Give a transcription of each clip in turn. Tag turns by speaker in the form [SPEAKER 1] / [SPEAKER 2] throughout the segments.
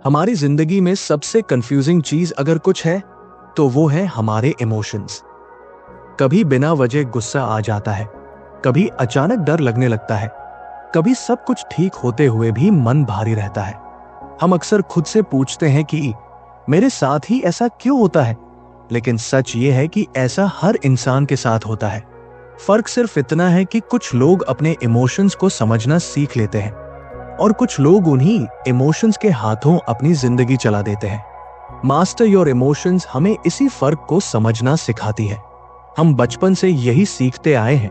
[SPEAKER 1] हमारी जिंदगी में सबसे कंफ्यूजिंग चीज अगर कुछ है तो वो है हमारे इमोशंस। कभी बिना वजह गुस्सा आ जाता है, कभी अचानक डर लगने लगता है, कभी सब कुछ ठीक होते हुए भी मन भारी रहता है। हम अक्सर खुद से पूछते हैं कि मेरे साथ ही ऐसा क्यों होता है, लेकिन सच ये है कि ऐसा हर इंसान के साथ होता है। फर्क सिर्फ इतना है कि कुछ लोग अपने इमोशंस को समझना सीख लेते हैं और कुछ लोग उन्हीं इमोशंस के हाथों अपनी जिंदगी चला देते हैं। मास्टर योर इमोशंस हमें इसी फर्क को समझना सिखाती है। हम बचपन से यही सीखते आए हैं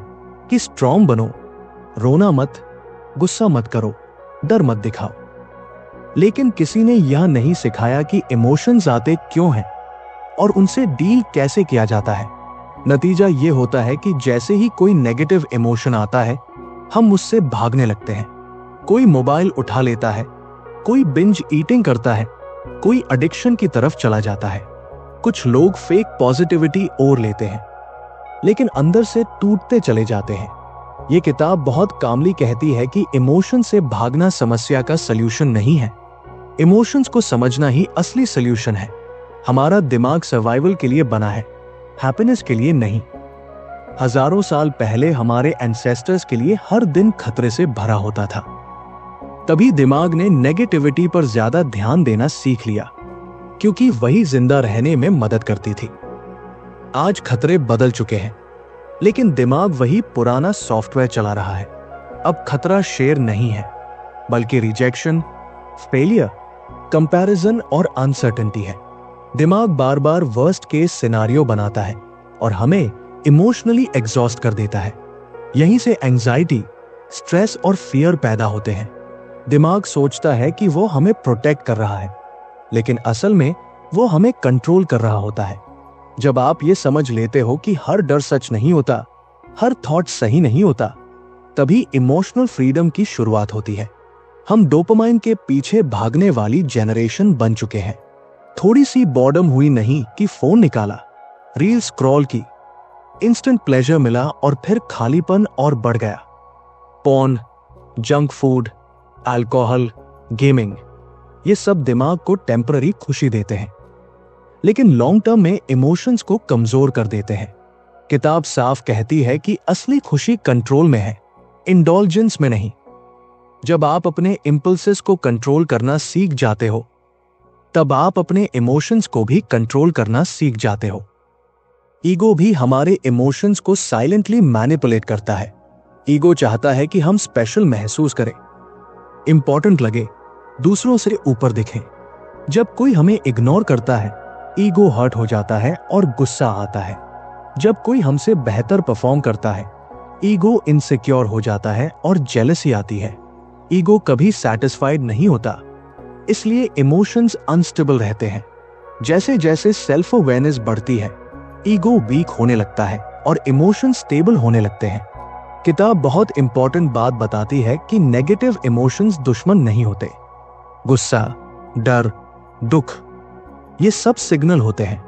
[SPEAKER 1] कि स्ट्रॉन्ग बनो, रोना मत, गुस्सा मत करो, डर मत दिखाओ। लेकिन किसी ने यह नहीं सिखाया कि इमोशंस आते क्यों हैं और उनसे डील कैसे किया जाता है। नतीजा ये होता है कि जैसे ही कोई नेगेटिव इमोशन आता है, हम उससे भागने लगते हैं। कोई मोबाइल उठा लेता है, कोई बिंज ईटिंग करता है, कोई एडिक्शन की तरफ चला जाता है। कुछ लोग फेक पॉजिटिविटी ओढ़ लेते हैं, लेकिन अंदर से टूटते चले जाते हैं। ये किताब बहुत कामली कहती है कि इमोशन से भागना समस्या का सल्यूशन नहीं है। इमोशंस को समझना ही असली सल्यूशन है। हमारा दिमाग सर्वाइवल के लिए बना है, हैप्पीनेस के लिए नहीं। हजारों साल पहले हमारे एंसेस्टर्स के लिए हर दिन खतरे से भरा होता था। तभी दिमाग ने नेगेटिविटी पर ज्यादा ध्यान देना सीख लिया, क्योंकि वही जिंदा रहने में मदद करती थी। आज खतरे बदल चुके हैं, लेकिन दिमाग वही पुराना सॉफ्टवेयर चला रहा है। अब खतरा शेर नहीं है, बल्कि रिजेक्शन, फेलियर, कंपैरिजन और अनसर्टेनिटी है। दिमाग बार बार वर्स्ट केस सिनारियो बनाता है और हमें इमोशनली एग्जॉस्ट कर देता है। यहीं से एंजाइटी, स्ट्रेस और फियर पैदा होते हैं। दिमाग सोचता है कि वो हमें प्रोटेक्ट कर रहा है, लेकिन असल में वो हमें कंट्रोल कर रहा होता है। जब आप ये समझ लेते हो कि हर डर सच नहीं होता, हर थॉट सही नहीं होता, तभी इमोशनल फ्रीडम की शुरुआत होती है। हम डोपामाइन के पीछे भागने वाली जनरेशन बन चुके हैं। थोड़ी सी बॉर्डम हुई नहीं कि फोन निकाला, रील स्क्रॉल की, इंस्टेंट प्लेजर मिला और फिर खालीपन और बढ़ गया। Porn, junk food, alcohol, gaming, ये सब दिमाग को टेम्पररी खुशी देते हैं, लेकिन लॉन्ग टर्म में इमोशंस को कमजोर कर देते हैं। किताब साफ कहती है कि असली खुशी कंट्रोल में है, इंडल्जेंस में नहीं। जब आप अपने इंपल्सेस को कंट्रोल करना सीख जाते हो, तब आप अपने इमोशंस को भी कंट्रोल करना सीख जाते हो। ईगो भी हमारे इमोशंस को साइलेंटली मैनिपुलेट करता है। ईगो चाहता है कि हम स्पेशल महसूस करें, इंपॉर्टेंट लगे, दूसरों से ऊपर दिखें। जब कोई हमें इग्नोर करता है, ईगो हर्ट हो जाता है और गुस्सा आता है। जब कोई हमसे बेहतर परफॉर्म करता है, ईगो इनसिक्योर हो जाता है और जेलसी आती है। ईगो कभी सैटिस्फाइड नहीं होता, इसलिए इमोशंस अनस्टेबल रहते हैं। जैसे जैसे सेल्फ अवेयरनेस बढ़ती है, ईगो वीक होने लगता है और इमोशंस स्टेबल होने लगते हैं। किताब बहुत इंपॉर्टेंट बात बताती है कि नेगेटिव इमोशंस दुश्मन नहीं होते। गुस्सा, डर, दुख, ये सब सिग्नल होते हैं।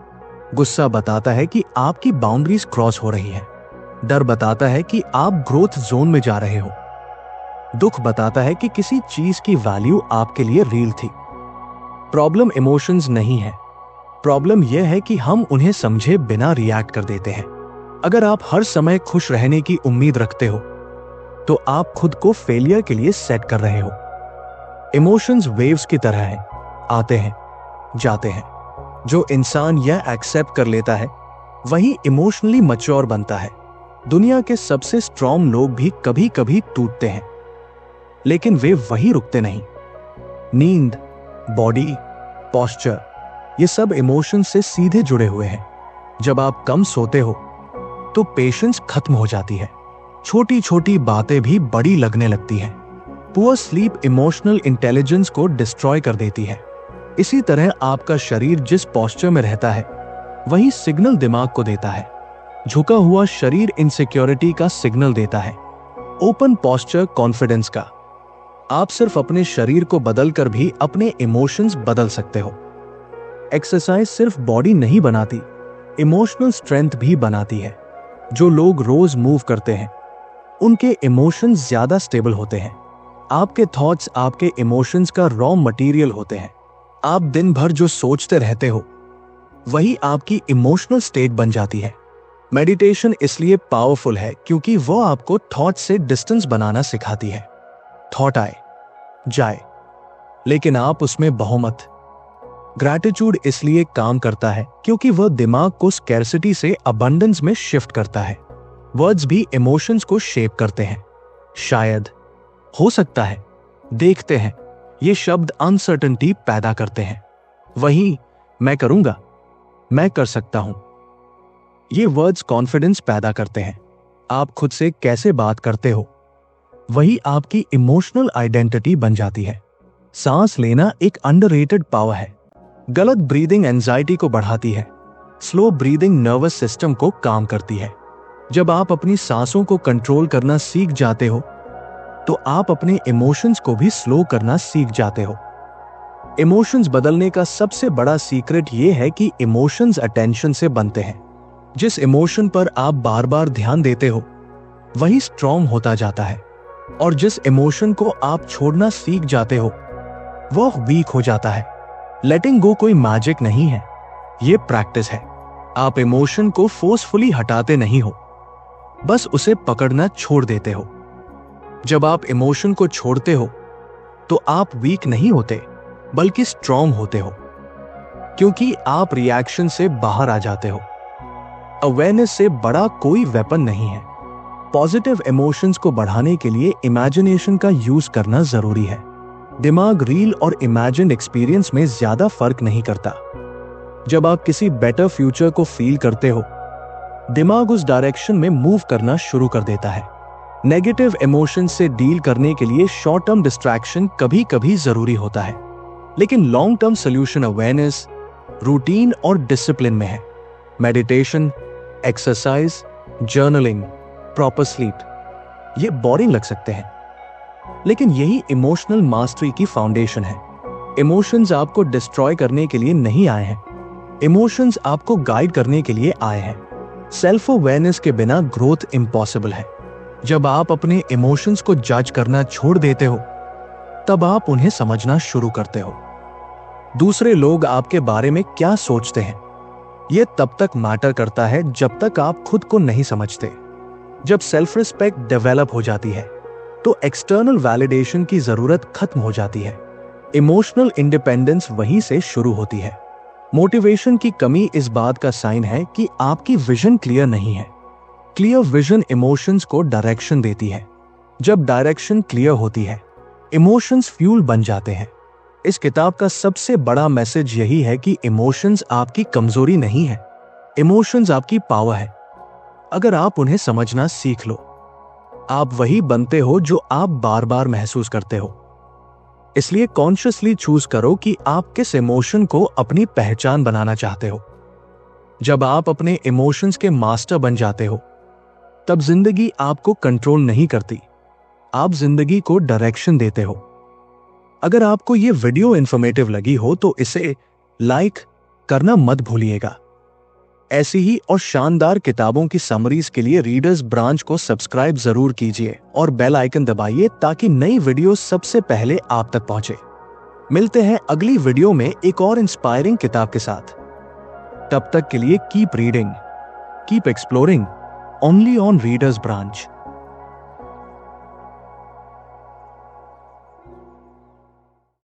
[SPEAKER 1] गुस्सा बताता है कि आपकी बाउंड्रीज क्रॉस हो रही है। डर बताता है कि आप ग्रोथ जोन में जा रहे हो। दुख बताता है कि किसी चीज की वैल्यू आपके लिए रियल थी। प्रॉब्लम इमोशंस नहीं है, प्रॉब्लम यह है कि हम उन्हें समझे बिना रिएक्ट कर देते हैं। अगर आप हर समय खुश रहने की उम्मीद रखते हो, तो आप खुद को फेलियर के लिए सेट कर रहे हो। इमोशंस वेव्स की तरह हैं, आते हैं, जाते हैं। जो इंसान यह एक्सेप्ट कर लेता है, वही इमोशनली मैच्योर बनता है। दुनिया के सबसे स्ट्रॉन्ग लोग भी कभी कभी टूटते हैं, लेकिन वे वही रुकते नहीं। नींद, बॉडी, पोस्चर, ये सब इमोशंस से सीधे जुड़े हुए हैं। जब आप कम सोते हो, तो पेशेंस खत्म हो जाती है। छोटी छोटी बातें भी बड़ी लगने लगती हैं। पुअर स्लीप इमोशनल इंटेलिजेंस को डिस्ट्रॉय कर देती है। इसी तरह आपका शरीर जिस पोस्चर में रहता है, वही सिग्नल दिमाग को देता है। झुका हुआ शरीर इनसिक्योरिटी का सिग्नल देता है, ओपन पोस्चर कॉन्फिडेंस का। आप सिर्फ अपने शरीर को बदलकर भी अपने इमोशंस बदल सकते हो। एक्सरसाइज सिर्फ बॉडी नहीं बनाती, इमोशनल स्ट्रेंथ भी बनाती है। जो लोग रोज मूव करते हैं, उनके इमोशंस ज्यादा स्टेबल होते हैं। आपके थॉट्स आपके इमोशंस का रॉ मटेरियल होते हैं। आप दिन भर जो सोचते रहते हो वही आपकी इमोशनल स्टेट बन जाती है। मेडिटेशन इसलिए पावरफुल है क्योंकि वो आपको थॉट से डिस्टेंस बनाना सिखाती है। थॉट आए जाए लेकिन आप उसमें बहो मत। ग्रैटिट्यूड इसलिए काम करता है क्योंकि वह दिमाग को स्कैर्सिटी से अबंडेंस में शिफ्ट करता है। वर्ड्स भी इमोशंस को शेप करते हैं। शायद, हो सकता है, देखते हैं, ये शब्द अनसर्टेनिटी पैदा करते हैं। वहीं मैं करूंगा, मैं कर सकता हूं, ये वर्ड्स कॉन्फिडेंस पैदा करते हैं। आप खुद से कैसे बात करते हो वही आपकी इमोशनल आइडेंटिटी बन जाती है। सांस लेना एक अंडररेटेड पावर है। गलत ब्रीदिंग एंजाइटी को बढ़ाती है। स्लो ब्रीदिंग नर्वस सिस्टम को काम करती है। जब आप अपनी सांसों को कंट्रोल करना सीख जाते हो तो आप अपने इमोशंस को भी स्लो करना सीख जाते हो। इमोशंस बदलने का सबसे बड़ा सीक्रेट ये है कि इमोशंस अटेंशन से बनते हैं। जिस इमोशन पर आप बार बार ध्यान देते हो वही स्ट्रॉन्ग होता जाता है, और जिस इमोशन को आप छोड़ना सीख जाते हो वह वीक हो जाता है। लेटिंग गो कोई मैजिक नहीं है, ये प्रैक्टिस है। आप इमोशन को फोर्सफुली हटाते नहीं हो, बस उसे पकड़ना छोड़ देते हो। जब आप इमोशन को छोड़ते हो तो आप वीक नहीं होते बल्कि स्ट्रॉन्ग होते हो, क्योंकि आप रिएक्शन से बाहर आ जाते हो। अवेयरनेस से बड़ा कोई वेपन नहीं है। पॉजिटिव इमोशंस को बढ़ाने के लिए इमेजिनेशन का यूज करना जरूरी है। दिमाग रील और इमेजिन्ड एक्सपीरियंस में ज्यादा फर्क नहीं करता। जब आप किसी बेटर फ्यूचर को फील करते हो, दिमाग उस डायरेक्शन में मूव करना शुरू कर देता है। नेगेटिव इमोशंस से डील करने के लिए शॉर्ट टर्म डिस्ट्रैक्शन कभी कभी जरूरी होता है, लेकिन long term solution awareness, routine और डिसिप्लिन में है। Meditation, exercise, journaling, proper sleep, ये बोरिंग लग सकते हैं, लेकिन यही इमोशनल मास्टरी की फाउंडेशन है। इमोशंस आपको डिस्ट्रॉय करने के लिए नहीं आए हैं, इमोशंस आपको गाइड करने के लिए आए हैं। सेल्फ अवेयरनेस के बिना ग्रोथ इम्पॉसिबल है। जब आप अपने इमोशंस को जज करना छोड़ देते हो तब आप उन्हें समझना शुरू करते हो। दूसरे लोग आपके बारे में क्या सोचते हैं यह तब तक मैटर करता है जब तक आप खुद को नहीं समझते। जब सेल्फ रिस्पेक्ट डेवलप हो जाती है तो एक्सटर्नल वैलिडेशन की जरूरत खत्म हो जाती है। इमोशनल इंडिपेंडेंस वहीं से शुरू होती है। मोटिवेशन की कमी इस बात का साइन है कि आपकी विजन क्लियर नहीं है। क्लियर विजन इमोशंस को डायरेक्शन देती है। जब डायरेक्शन क्लियर होती है, इमोशंस फ्यूल बन जाते हैं। इस किताब का सबसे बड़ा मैसेज यही है कि इमोशंस आपकी कमजोरी नहीं है, इमोशंस आपकी पावर है। अगर आप उन्हें समझना सीख लो, आप वही बनते हो जो आप बार बार महसूस करते हो। इसलिए कॉन्शियसली चूज करो कि आप किस इमोशन को अपनी पहचान बनाना चाहते हो। जब आप अपने इमोशंस के मास्टर बन जाते हो तब जिंदगी आपको कंट्रोल नहीं करती, आप जिंदगी को डायरेक्शन देते हो। अगर आपको यह वीडियो इंफॉर्मेटिव लगी हो तो इसे लाइक करना मत भूलिएगा। ऐसी ही और शानदार किताबों की समरीज के लिए रीडर्स ब्रांच को सब्सक्राइब जरूर कीजिए और बेल आइकन दबाइए ताकि नई वीडियो सबसे पहले आप तक पहुंचे। मिलते हैं अगली वीडियो में एक और इंस्पायरिंग किताब के साथ। तब तक के लिए keep reading, keep exploring, only on readers branch.